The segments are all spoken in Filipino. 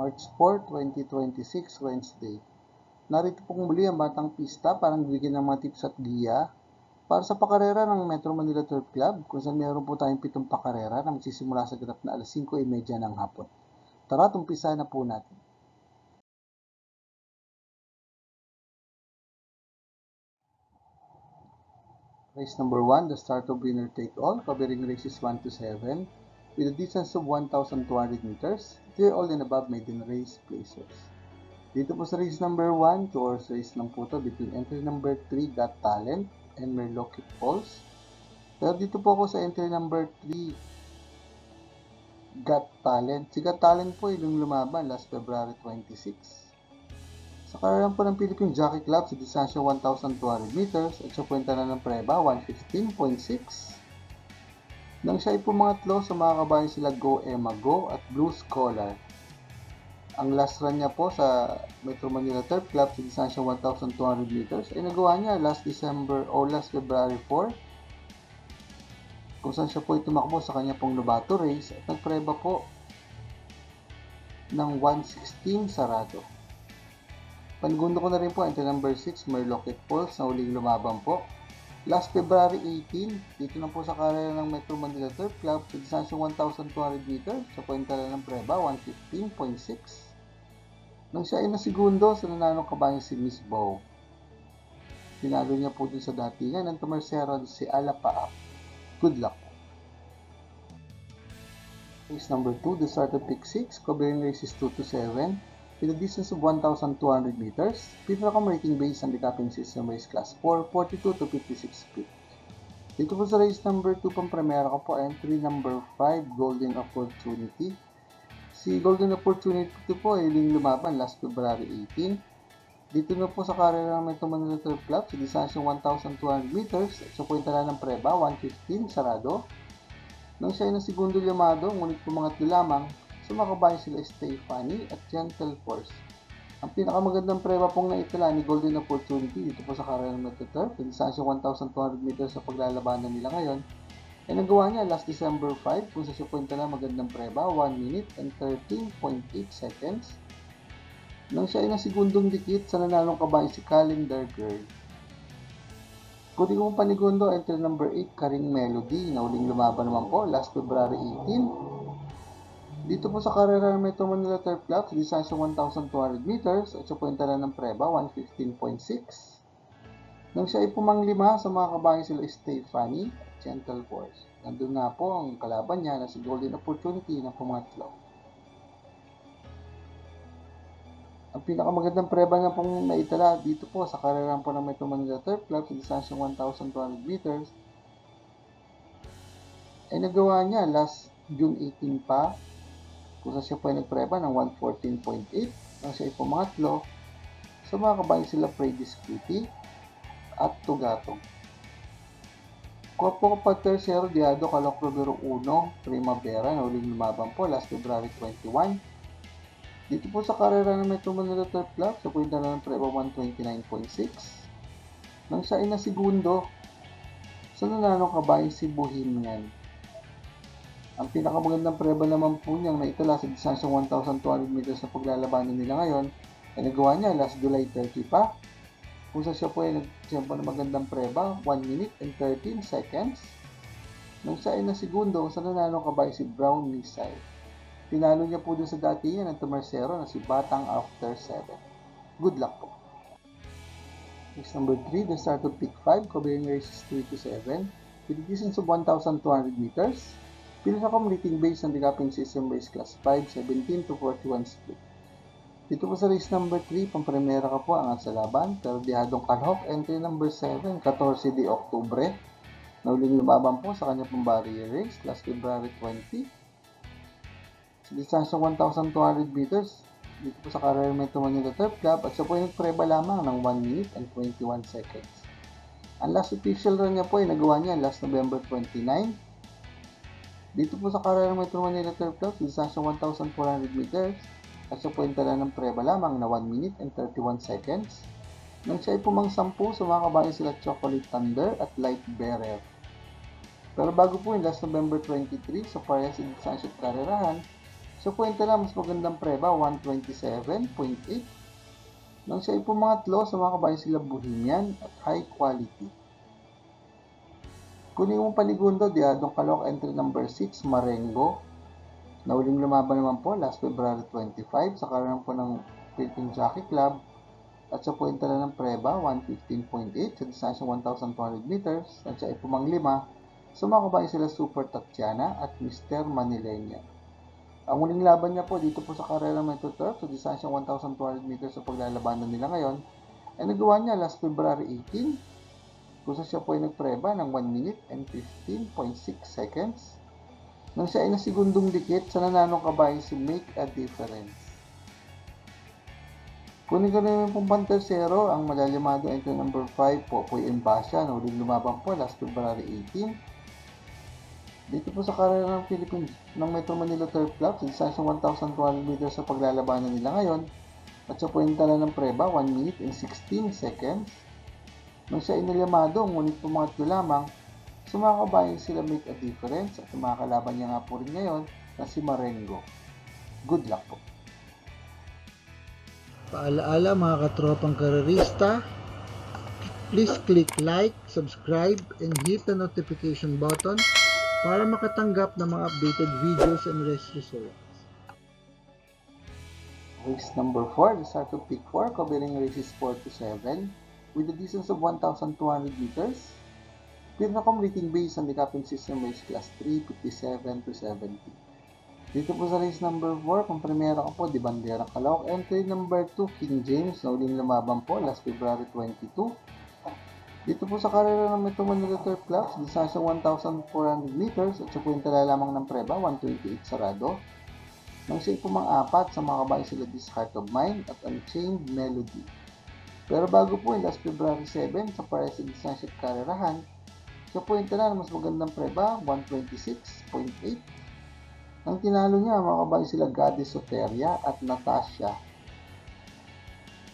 March 4, 2026, Wednesday. Narito pong muli ang Batang Pista para bigyan ng mga tips at giya para sa pakarera ng Metro Manila Turf Club kung saan meron po tayong 7 pakarera na magsisimula sa ganap na alas 5:30 ng hapon. Tara, umpisa na po natin. Race number 1, the start of winner take all, covering races 1 to 7 with a distance of 1,200 meters. Clear all and above maiden race placers. Dito po sa race number 1, 2 horse race lang po ito between entry number 3, Got Talent and Merlock Falls. Pero dito po ako sa entry number 3, Got Talent. Si Got Talent po ay lumaban last February 26. Sa karera po ng Philippine Jockey Club sa distansya 1,200 meters at sa kwenta na ng preba 115.6. Nang siya ay pumangatlo sa mga kabayan sila Go Emma Go at Blue Scholar. Ang last run niya po sa Metro Manila Turf Club sa distansya 1,200 meters ay nagawa niya last February 4 kung saan siya po ay tumakbo sa kanya pong Lobato race at nagpreba po ng 116 sarado. Panigundo ko na rin po entry number 6, Merlock Falls na huling lumaban po. Last February 18, dito na po sa karera ng Metro Manila Turf Club sa distansya 1,200 meters sa kwenta ng preba 115.6. Nang siya ay nasigundo sa nananong kabayan si Miss Bow. Pinalo niya po dun sa datingan ng tumersero si Alapa. Good luck po. Race number 2, the start of pick 6, covering races 2 to 7 with a distance of 1,200 meters. Pinakam rating based on the capping system race class 4, 42 to 56 feet. Dito po sa race number 2 pang premiera ko po, entry number 5, Golden Opportunity. Si Golden Opportunity po ay lumaban last February 18. Dito na po sa karera ng Metro Manila Turf Club sa distansya 1,200 meters at sa kwenta na ng preba 115 sarado. Nang siya ay na segundo llamado, ngunit pumangatlo lamang, sumakabayan sila Stephanie at Gentle Force. Ang pinakamagandang preba pong naitala ni Golden Opportunity dito po sa karera ng Metro Turf sa distansya 1,200 meters sa paglalabanan nila ngayon ay nagawa niya last December 5 kung sa siya punta na magandang preba 1 minute and 13.8 seconds. Nang siya ay nasigundong dikit sa nanalong kabayan si Calendar Girl. Kung kong panigundo, entry number 8, Karing Melody na uling lumaban naman po last February 18. Dito po sa karera ng Metro Manila Turf Club sa distansya 1,200 meters at sa punta na ng preba 115.6. Nang siya ay pumanglima sa mga kabayan sila Stephanie at Gentle Force. Nandun nga po ang kalaban niya na si Golden Opportunity na pumangatlo. Ang pinakamagandang preba niya pong naitala dito po sa karera po ng Metro Manila Turf Club sa distansya 1,200 meters ay nagawa niya last June 18 pa kung saan siya po ay nagpreba ng 114.8 nang siya ay pumangatlo sa mga kabayan sila Predis Cutie at Tugatong. Corpo pa Tercero Diado Calok Numero 1 Primavera na uling lumaban po last February 21. Dito po sa karera ng Metro Manila Turf Club sa kwenta na ng preba 129.6 nang siya ay nasigundo sa nananong kabayan si Bohemian. Ang pinakamagandang preba naman po niyang naitala sa distansya 1,200 meters na paglalabanan nila ngayon ay nagawa niya last July 30 pa kung sa siya po ay nagsimpo na magandang preba 1 minute and 13 seconds nang siya ay nasigundo sa nananong kabayan si Brown Missile. Pinalo niya po dun sa datingan ng tumersero na si Batang After 7. Good luck po. Race number 3, the start of pick 5, covering races 3 to 7 with a distance of 1,200 meters. Pinakam rating based on the capping system race class 5, 17 to 41 split. Dito po sa race number 3, pang-premiera ka po ang sa laban, pero Dihadong Kalhok, entry number 7, 14 de Oktubre, na uling lumaban po sa kanya pong barrier race, last February 20. Sa distansya 1,200 meters, dito po sa karera Metro Manila Turf Club, at siya po ay nagpreba lamang ng 1 minute and 21 seconds. Ang last official run niya po ay nagawa niya last November 29. Dito po sa karera Metro Manila Turf Club, sa distansya 1,400 meters, at sa kwenta na ng preba lamang na 1 minute and 31 seconds. Nang siya ay pumangsampu sa mga kabayan sila Chocolate Thunder at Light Bearer. Pero bago po yung last November 23 sa parehas sa distansya at karerahan, Sa kwenta na mas magandang preba, 127.8. Nang siya ay pumangatlo, sa mga kabayan sila Bohemian at high quality. Kunin mong paligundo, Diadong Calooc, entry number 6, Marengo. Nauling lumaban naman po last February 25 sa karoon po ng Philippine Jockey Club at sa puwenta na ng preba 115.8 sa distansyang 1,200 meters at siya ay pumanglima. Sumakabay sila Super Tatiana at Mr. Manilenia. Ang muling laban niya po dito po sa karera Metro Turf sa distansyang 1,200 meters sa paglalabanan nila ngayon ay nagawa niya last February 18 kung saan siya po ay nagpreba ng 1 minute and 15.6 seconds. Nang siya ay nasigundong dikit sa nananong kabayan si Make a Difference. Kunin ko na yung pong pantersero, ang malalimado entry number 5 po, Poy Embasya, na uling lumabang po last February 18. Dito po sa karera ng Philippines ng Metro Manila Turf Club, sa distansyang 1,200 meters sa paglalabanan nila ngayon, at sa puwenta na ng preba, 1 minute and 16 seconds. Nang siya ay nalimado, ngunit pumangatlo lamang, sumakabayan sila Make a Difference at mga kalaban niya nga po rin ngayon na si Marengo. Good luck po. Paalaala mga katropang karerista, please click like, subscribe, and hit the notification button para makatanggap ng mga updated videos and race results. Race number 4, the start of pick 4, covering races 4 to 7 with a distance of 1,200 meters. Pinakam rating based on the Captain System Race Class 3, 57 to 70. Dito po sa race number 4, kung primera ko po, Di Bandera Calooc. Entry number 2, King James, na uling lumaban po last February 22. Dito po sa karera ng Metro Manila Turf Club, sa distansyang 1,400 meters at sa puwenta lamang ng preba, 128 sarado. Nang siya pumang-apat sa mga kabayan sila This Heart of Mine at Unchained Melody. Pero bago po yung last February 7 sa pares sa distansya at karerahan, sa puwenta na mas magandang preba, 126.8. Ang tinalo niya, mga kabayan sila Goddess Soteria at Natasha.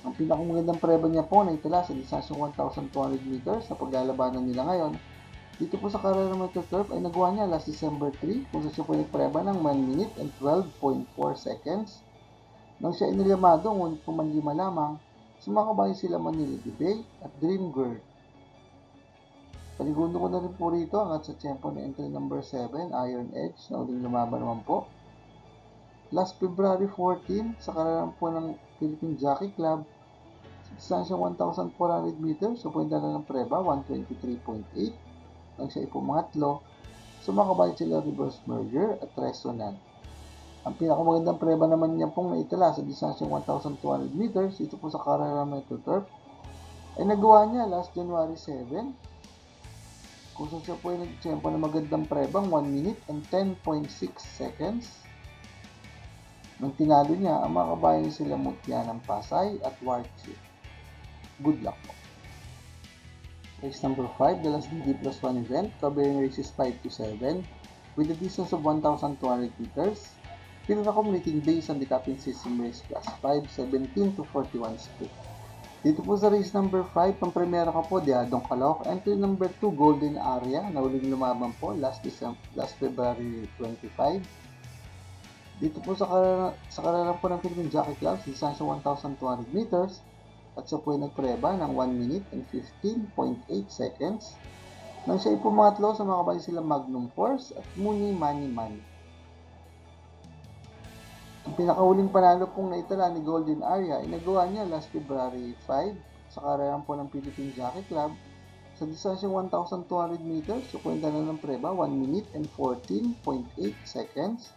Ang pinakamagandang preba niya po na itala sa distansyang 1,200 meters sa paglalabanan nila ngayon. Dito po sa karera Metro Turf ay nagawa niya last December 3 kung saan siya po nagpreba ng 1 minute and 12.4 seconds. Nang siya inilamado, ngunit pumanlima lamang, sumakabayan sila Manila Bay at Dream Girl. Paligundo ko na rin po rito ang at sa tiyempo na entry number 7, Iron Edge, na uling lumaban naman po. Last February 14, sa karera po ng Philippine Jockey Club, sa distansyang 1,400 meters, sa puwenta na ng preba, 123.8. Nang siya ipumangatlo, sumakabayan sila Reverse Merger at Resonant. Ang pinakamagandang preba naman niya pong naitala sa distansyang 1,200 meters, ito po sa karera Metro Turf, ay nagawa niya last January 7, kung saan siya po ay nagtiyempo na magandang prebang 1 minute and 10.6 seconds. Nang tinalo niya, ang mga kabayan sila Mutya ng Pasay at Warchip. Good luck po. Race number 5, the last DD plus 1 event, covering races 5 to 7 with a distance of 1,200 meters. Pinakam rating based on the Captain System Race Class 5, 17 to 41 split. Dito po sa race number 5, pang primera ko po, Diadong Calooc. Entry number 2, Golden Area, na uling lumaban po last February 25. Dito po sa karera po ng Philippine Jockey Club, sa distansya 1,200 meters, at siya po ay nagpreba ng 1 minute and 15.8 seconds. Nang siya ay pumangatlo, sa mga kabayan sila Magnum Force at Muni Mani Mani. Ang pinakahuling panalo pong naitala ni Golden Area ay nagawa niya last February 5 sa karera po ng Philippine Jockey Club sa distansyang 1,200 meters, sa puwenta na ng preba, 1 minute and 14.8 seconds.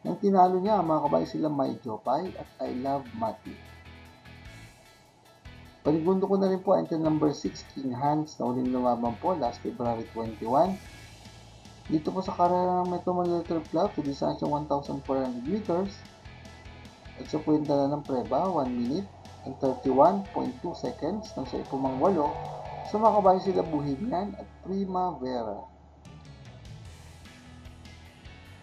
Nang tinalo niya, ang mga kabayan sila Mai Jopay at I Love Mati. Paligundo ko na rin po entry number 6, King Hans, na uling lumaban po last February 21. Dito po sa karera ng Metro Manila Turf Club, sa distansyang 1,400 meters, at sa puwenta na ng preba, 1 minute and 31.2 seconds. Nang siya ipumangwalo, sumakabayan sila Bohemian at Primavera.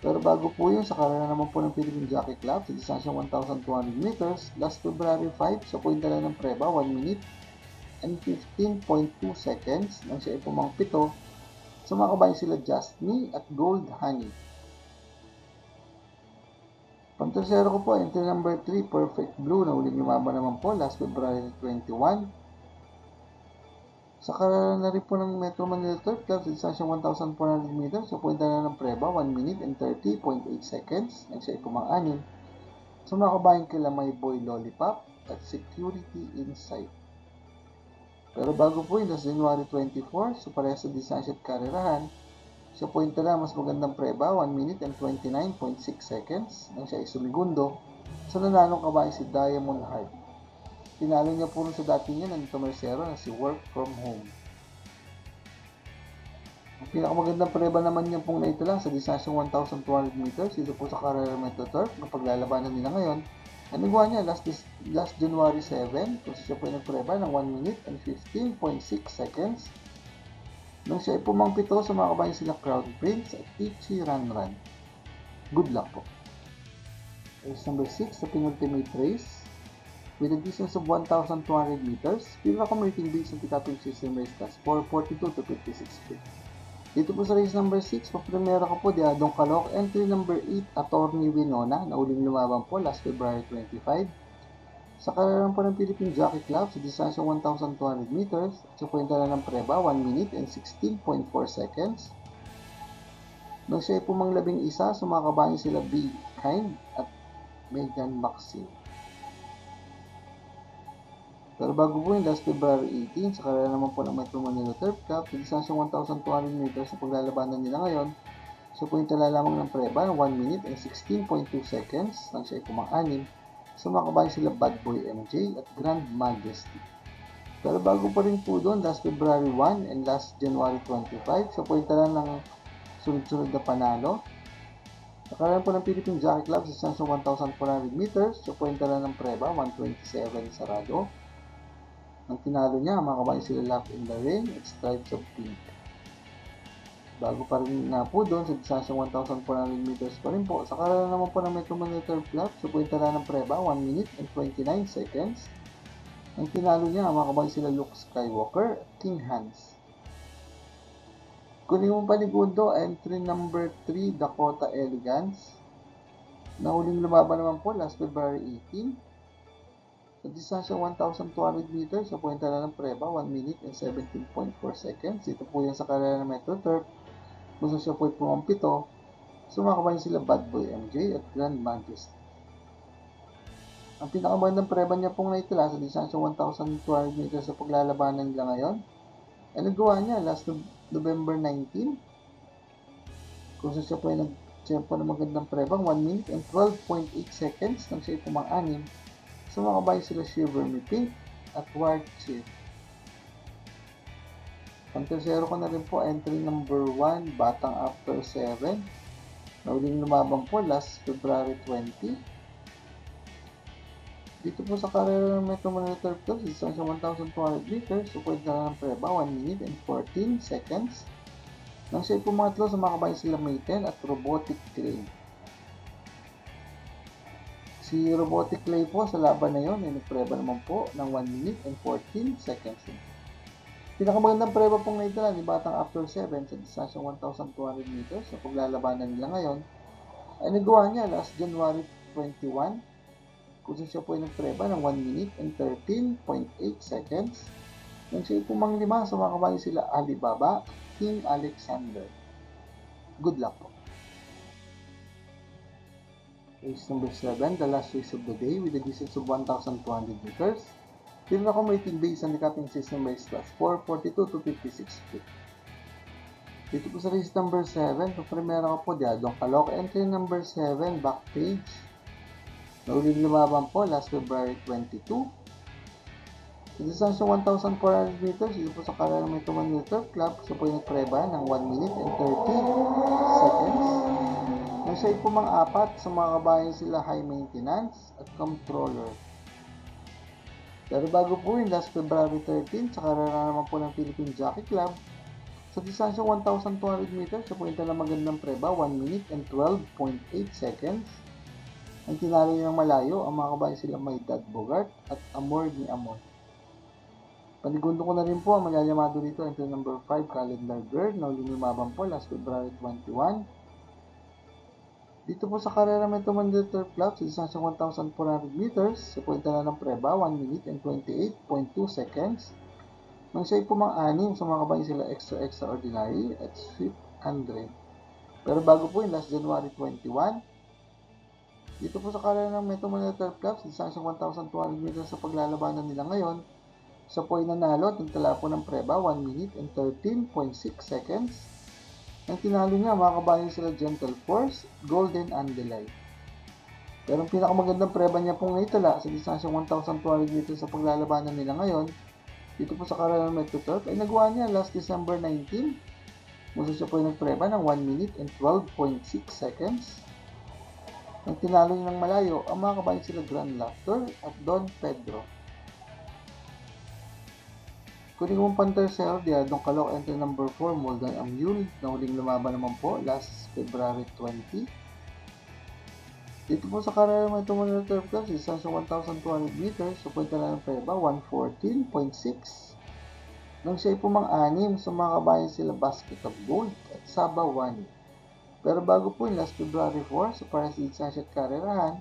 Pero bago po yun, sa karera naman po ng Philippine Jockey Club, sa distansyang 1,200 meters, last February 5, sa puwenta na ng preba, 1 minute and 15.2 seconds. Nang siya ipumangpito, sumakabayan sila Just Me at Gold Honey. Ang tercero ko po, entry number 3, Perfect Blue, na uling lumaban naman po last February 21. Sa karera na rin po ng Metro Manila Turf Club sa distansyang 1,400 meters, sa punta na ng preba, 1 minute and 30.8 seconds, nang siya ay pumang-anim. Sa mga kabayan kila May Boy Lollipop at Security Insight. Pero bago po yun, last January 24, so parehas sa distansya at karerahan, siya po yung tala mas magandang preba, 1 minute and 29.6 seconds, nang siya ay sumigundo sa nananong kabayan si Diamond Heart. Tinalo niya po rin sa dati niya ng Tomersero na si Work From Home. Ang pinakamagandang preba naman niya pong naitala sa distansyang 1,200 meters dito po sa Carrera Metro Turf na paglalabanan nila ngayon. Ang nagawa niya last January 7 kung siya po ay nagpreba ng 1 minute and 15.6 seconds nang siya ay pumangpito sa mga kabayan sila Crown Prince at Ichi Ranran. Good luck po. Race number 6 sa penultimate race. With a distance of 1,200 meters, pinaka-rating base ng Pickupping System Race Class 442 to 56 feet. Dito po sa race number 6, paprimera ko po Diadong Calooc, entry number 8, Attorney Winona, na uling lumaban po last February 25. Sa karerang po ng Philippine Jockey Club sa distansyang 1,200 meters, sa kwenta na ng preba, 1 minute and 16.4 seconds. Nang siya ay pumanglabing isa, sa mga kabayan sila Be Kind at Megan Maxine. Pero bago po yung last February 18, sa karera naman po ng Metro Manila Turf Club, sa distansyang 1,200 meters na paglalabanan nila ngayon, so po yung tala lamang ng preba ng 1 minute and 16.2 seconds, nang siya ay pumang-anim, sa mga kabayan sila Bad Boy MJ at Grand Majesty. Pero bago pa rin po doon, last February 1 and last January 25, so po yung tala ng sunod-sunod na panalo. Sa karera po ng Philippine Jockey Club, sa distansyang 1,400 meters, so po yung tala ng preba, 127 sarado. Ang tinalo niya, mga kabayan sila Love in the Rain at Stripes of Pink. Bago pa rin na po doon, sa distansyang 1,400 meters pa rin po. Sa karera naman po ng Metro Manila Turf Club, sa puwenta ng preba, 1 minute and 29 seconds. Ang tinalo niya, mga kabayan sila Luke Skywalker at King Hans. Kunin mo panigundo, entry number 3, Dakota Elegance. Na uling lumaban naman po last February 18. Sa distansyang 1,200 meters, sa puwenta na ng preba, 1 minute and 17.4 seconds. Ito po yan sa karera ng Metro Turf. Kung siya po ay pumampito, sumakabayan sila Bad Boy MJ at Grand Majesty. Ang pinakamagandang preba niya pong naitala sa distansyang 1,200 meters sa paglalabanan nila ngayon, ay nagawa niya last November 19. Kung siya po ay nag-tempo ng magandang prebang 1 minute and 12.8 seconds nang siya ay pumang-anim. So mga kabayan sila Shiver Me Pink at War Chief. Ang tercero ko na rin po, entry number 1, Batang After 7. Na uling lumaban po last February 20. Dito po sa karera ng Metro Manila Turf Club, sa 1,200 meters, support na ng preba, 1 minute and 14 seconds. Nang siya ay pumangatlo sa mga kabayan sila Mayten at Robotic Clay. Si Robotic Clay po sa laban na yon ay nagpreba naman po ng 1 minute and 14 seconds. Pinakamagandang preba pong naitala ni Batang After 7 sa distansyang 1,200 meters sa paglalabanan nila ngayon ay nagawa niya last January 21 kung siya po ay nagpreba ng 1 minute and 13.8 seconds nang siya ay pumanglima sa mga kabayan sila Alibaba, King Alexander. Good luck po. Race number 7, the last race of the day with a distance of 1,200 meters. Pinaka-rating base ang Pickupping System Race Class 442 to 56 feet. Dito po sa race number 7, paprimera ko po Diadong Calooc, entry number 7, Backpage. Na uling lumaban po last February 22. Sa distansyang 1,400 meters, dito po sa karera ng Metro Manila Turf Club, siya po yung nagpreba ng 1 minute and 30 seconds. Nang siya ay pumang-apat sa mga kabayan sila High Maintenance at Controller. Pero bago po yung last February 13, sa karera naman po ng Philippine Jockey Club, sa distansyang 1,200 meters, sa puwenta na magandang preba, 1 minute and 12.8 seconds. Ang tinalo niya ng malayo, ang mga kabayan sila Maydad Bogart at Amor ni Amor. Panigundo ko na rin po ang malalamado dito, entry number 5, Calendar Girl, na uling lumaban po last February 21. Dito po sa karera Metro Manila Turf Club sa distansyang 1,400 meters, sa puwenta na ng preba, 1 minute and 28.2 seconds. Nang siya ay pumang-anim sa mga kabayan sila extraordinary at sweep 100. Pero bago po yun, last January 21, dito po sa karera ng Metro Manila Turf Club sa distansyang 1,200 meters sa paglalabanan nila ngayon, sa po ay nanalo at nagtala po ng preba, 1 minute and 13.6 seconds. Ang tinalo niya, mga kabayan sila Gentle Force, Golden Andelay. Pero ang pinakamagandang preba niya pong naitala sa distansyang 1,200 meters sa paglalabanan nila ngayon, dito po sa karera ng Metro Turf, ay nagawa niya last December 19. Muso siya po ay nagpreba ng 1 minute and 12.6 seconds. Ang tinalo niya ng malayo, ang mga kabayan sila Grand Laughter at Don Pedro. Kunin mong Pantercero, Diadong Calooc, entry number 4, Moldan Amyul, na huling lumaban naman po last February 20. Dito po sa karera ng Metro Manila Turf Club, sa distansyang 1,200 meters, sa puwenta na ng preba, 114.6. Nang siya ay pumang-anim sa mga kabayan sila Basket of Gold at Saba 1. Pero bago po yung last February 4, sa para sa distansya at karerahan,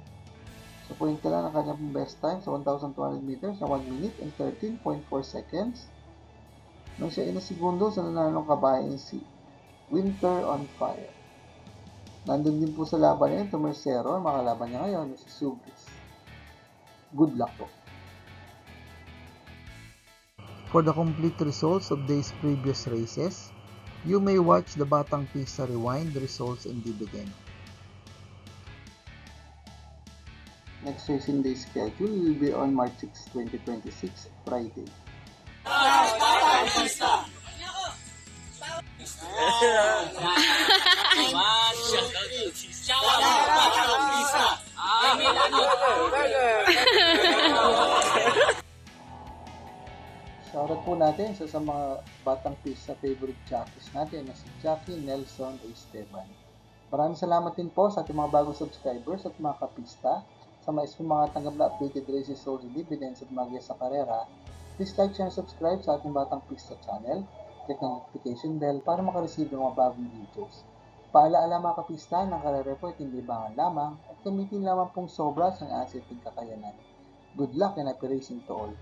sa puwenta na ng kanyang best time sa 1,200 meters na 1 minute and 13.4 seconds. Nang siya ay nasigundo sa nananong kabayan si Winter on Fire. Nandun din po sa laban niya, Tomercero, ang makalaban niya ngayon, si Subris. Good luck po. For the complete results of these previous races, you may watch the Batang Pista Rewind results and dividend. Next racing day schedule will be on March 6, 2026, Friday. Shoutout po natin sa mga Batang Pista favorite jockeys natin na si Jackie Nelson Esteban. Maraming salamat din po sa ating mga bagong subscribers at mga kapista. Sa mga tanggap na updated races, sold dividends at mga sa karera, please like, share, and subscribe sa ating Batang Pista channel. Click ang notification bell para makareceive ng mga bagong videos. Paalaala mga kapista, ng karera po ay tindibangan lamang at gamitin lamang pong sobra sa asset at kakayanan. Good luck and happy racing to all!